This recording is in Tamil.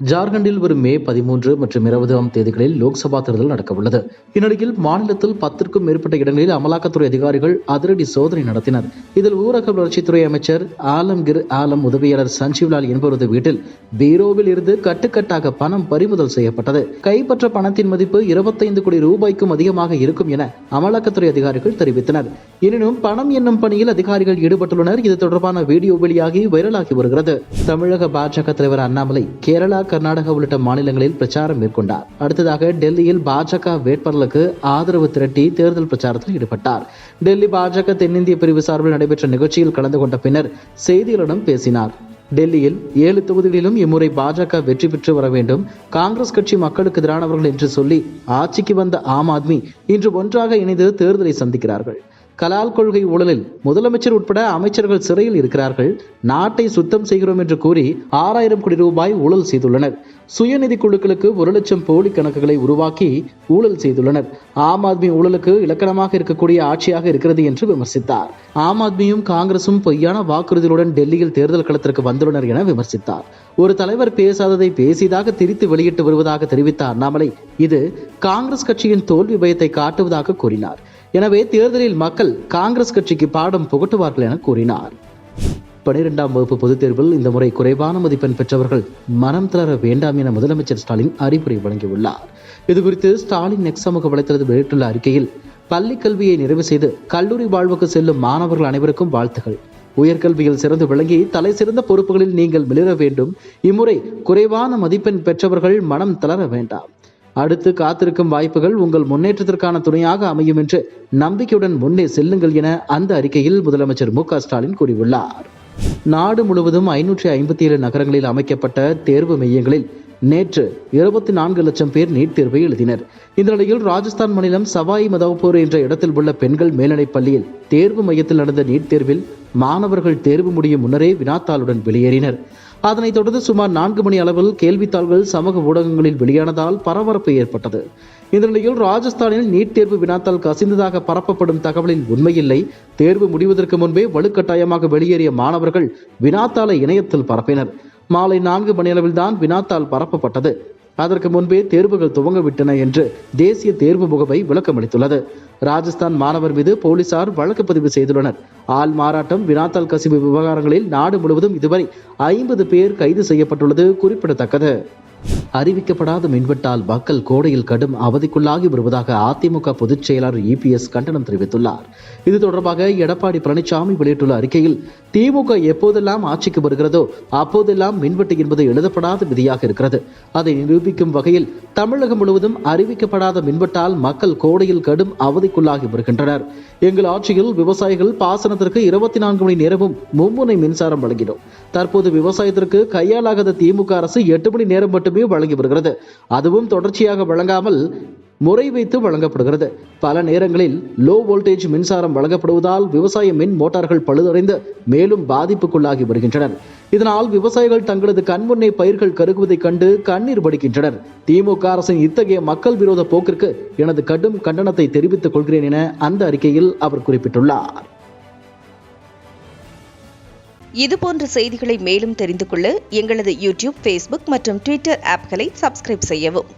ஜார்க்கண்டில் வரும் மே 13 மற்றும் 20ஆம் தேதிகளில் லோக்சபா தேர்தல் நடக்கவுள்ளது. இந்நிலையில் மாநிலத்தில் 10க்கும் மேற்பட்ட இடங்களில் அமலாக்கத்துறை அதிகாரிகள் அதிரடி சோதனை நடத்தினர். இதில் ஊரக வளர்ச்சித்துறை அமைச்சர் ஆலம்கிர் ஆலம் உதவியாளர் சஞ்சீவ்லால் என்பவரது வீட்டில் பீரோவில் இருந்து கட்டுக்கட்டாக பணம் பறிமுதல் செய்யப்பட்டது. கைப்பற்ற பணத்தின் மதிப்பு 25 கோடி ரூபாய்க்கும் அதிகமாக இருக்கும் என அமலாக்கத்துறை அதிகாரிகள் தெரிவித்தனர். எனினும் பணம் எண்ணும் பணியில் அதிகாரிகள் ஈடுபட்டுள்ளனர். இது தொடர்பான வீடியோ வெளியாகி வைரலாகி வருகிறது. தமிழக பாஜக தலைவர் அண்ணாமலை கேரளா, கர்நாடகா உள்ளிட்ட மாநிலங்களில் பிரச்சாரம் மேற்கொண்டார். அடுத்ததாக டெல்லியில் பாஜக வேட்பாளர்களுக்கு ஆதரவு திரட்டி தேர்தல் பிரச்சாரத்தில் ஈடுபட்டார். டெல்லி பாஜக தென்னிந்திய பிரிவு சார்பில் நடைபெற்ற நிகழ்ச்சியில் கலந்து கொண்ட பின்னர் செய்தியாளர்களிடம் பேசினார். டெல்லியில் 7 தொகுதிகளிலும் இம்முறை பாஜக வெற்றி பெற்று வர வேண்டும். காங்கிரஸ் கட்சி மக்களுக்கு எதிரானவர்கள் என்று சொல்லி ஆட்சிக்கு வந்த ஆம் ஆத்மி இன்று ஒன்றாக இணைந்து தேர்தலை சந்திக்கிறார்கள். கலால் கொள்கை ஊழலில் முதலமைச்சர் உட்பட அமைச்சர்கள் சிறையில் இருக்கிறார்கள். நாட்டை சுத்தம் செய்கிறோம் என்று கூறி 6000 கோடி ரூபாய் ஊழல் செய்துள்ளனர். சுயநிதி குழுக்களுக்கு 1 லட்சம் போலி கணக்குகளை உருவாக்கி ஊழல் செய்துள்ளனர். ஆம் ஆத்மி ஊழலுக்கு இலக்கணமாக இருக்கக்கூடிய ஆட்சியாக இருக்கிறது என்று விமர்சித்தார். ஆம் ஆத்மியும் காங்கிரசும் பொய்யான வாக்குறுதிகளுடன் டெல்லியில் தேர்தல் களத்திற்கு வந்துள்ளனர் என விமர்சித்தார். ஒரு தலைவர் பேசாததை பேசியதாக திரித்து வெளியிட்டு வருவதாக தெரிவித்த அண்ணாமலை இது காங்கிரஸ் கட்சியின் தோல்வி பயத்தை காட்டுவதாக கூறினார். எனவே தேர்தலில் மக்கள் காங்கிரஸ் கட்சிக்கு பாடம் புகட்டுவார்கள் என கூறினார். 12ஆம் வகுப்பு பொதுத் தேர்வில் இந்த முறை குறைவான மதிப்பெண் பெற்றவர்கள் மனம் தளர வேண்டாம் என முதலமைச்சர் ஸ்டாலின் அறிவுரை வழங்கியுள்ளார். இதுகுறித்து ஸ்டாலின் நெக்ஸ்ட் சமூக வலைதளத்தில் வெளியிட்டுள்ள அறிக்கையில், பள்ளி கல்வியை நிறைவு செய்து கல்லூரி வாழ்வுக்கு செல்லும் மாணவர்கள் அனைவருக்கும் வாழ்த்துகள். உயர்கல்வியில் சிறந்து விளங்கி தலை சிறந்த பொறுப்புகளில் நீங்கள் மிளிர வேண்டும். இம்முறை குறைவான மதிப்பெண் பெற்றவர்கள் மனம் தளர வேண்டாம். அடுத்து காத்திருக்கும் வாய்ப்புகள் உங்கள் முன்னேற்றத்திற்கான துணையாக அமையும் என்று நம்பிக்கையுடன் முன்னே செல்லுங்கள் என அந்த அறிக்கையில் முதலமைச்சர் மு.க. ஸ்டாலின் கூறியுள்ளார். நாடு முழுவதும் 557 நகரங்களில் அமைக்கப்பட்ட தேர்வு மையங்களில் நேற்று 24 லட்சம் பேர் நீட் தேர்வை எழுதினர். இந்த நிலையில் ராஜஸ்தான் மாநிலம் சவாய் மதோபூர் என்ற இடத்தில் உள்ள பெண்கள் மேல்நிலைப் பள்ளியில் தேர்வு மையத்தில் நடந்த நீட் தேர்வில் மாணவர்கள் தேர்வு முடியும் முன்னரே வினாத்தாளுடன் வெளியேறினர். அதனைத் தொடர்ந்து சுமார் 4 மணி அளவில் கேள்வித்தாள்கள் சமூக ஊடகங்களில் வெளியானதால் பரபரப்பு ஏற்பட்டது. இந்த நிலையில் ராஜஸ்தானில் நீட் தேர்வு வினாத்தாள் கசிந்ததாக பரப்பப்படும் தகவலில் உண்மையில்லை. தேர்வு முடிவதற்கு முன்பே வலுக்கட்டாயமாக வெளியேறிய மாணவர்கள் வினாத்தாளை இணையத்தில் பரப்பினர். மாலை 4 மணி அளவில் தான் வினாத்தாள் பரப்பப்பட்டது. அதற்கு முன்பே தேர்வுகள் துவங்கவிட்டன என்று தேசிய தேர்வு முகமை விளக்கமளித்துள்ளது. ராஜஸ்தான் மாணவர் மீது போலீசார் வழக்கு பதிவு செய்துள்ளனர். ஆள் மாறாட்டம், வினாத்தாள் கசிவு விவகாரங்களில் நாடு முழுவதும் இதுவரை 50 பேர் கைது செய்யப்பட்டுள்ளது குறிப்பிடத்தக்கது. அறிவிக்கப்படாத மின்வெட்டால் மக்கள் கோடையில் கடும் அவதிக்குள்ளாகி வருவதாக அதிமுக பொதுச் செயலாளர் EPS கண்டனம் தெரிவித்துள்ளார். இது தொடர்பாக எடப்பாடி பழனிசாமி வெளியிட்டுள்ள அறிக்கையில், திமுக எப்போதெல்லாம் ஆட்சிக்கு வருகிறதோ அப்போதெல்லாம் மின்வெட்டு என்பது எழுதப்படாத விதியாக இருக்கிறது. அதை நிரூபிக்கும் வகையில் தமிழகம் முழுவதும் அறிவிக்கப்படாத மின்வெட்டால் மக்கள் கோடையில் கடும் அவதிக்குள்ளாகி வருகின்றனர். எங்கள் ஆட்சியில் விவசாயிகள் பாசனத்திற்கு 24 மணி நேரமும் மும்முனை மின்சாரம் வழங்கினோம். தற்போது விவசாயத்திற்கு கையாலாகாத திமுக அரசு 8 மணி நேரம் மட்டுமே வழங்கி வருகிறது. அதுவும் தொடர்ச்சியாக வழங்காமல் முறை வைத்து வழங்கப்படுகிறது. பல நேரங்களில் லோ வோல்டேஜ் மின்சாரம் வழங்கப்படுவதால் விவசாய மின் மோட்டார்கள் பழுதடைந்து மேலும் பாதிப்புக்குள்ளாகி வருகின்றனர். இதனால் விவசாயிகள் தங்களது கண்முன்னே பயிர்கள் கருகுவதைக் கண்டு கண்ணீர் வடிக்கின்றனர். திமுக அரசின் இத்தகைய மக்கள் விரோத போக்கிற்கு எனது கடும் கண்டனத்தை தெரிவித்துக் கொள்கிறேன் என அந்த அறிக்கையில் அவர் குறிப்பிட்டுள்ளார். இதுபோன்ற செய்திகளை மேலும் தெரிந்து கொள்ள எங்களது யூடியூப், Facebook மற்றும் Twitter ஆப்களை சப்ஸ்கிரைப் செய்யவும்.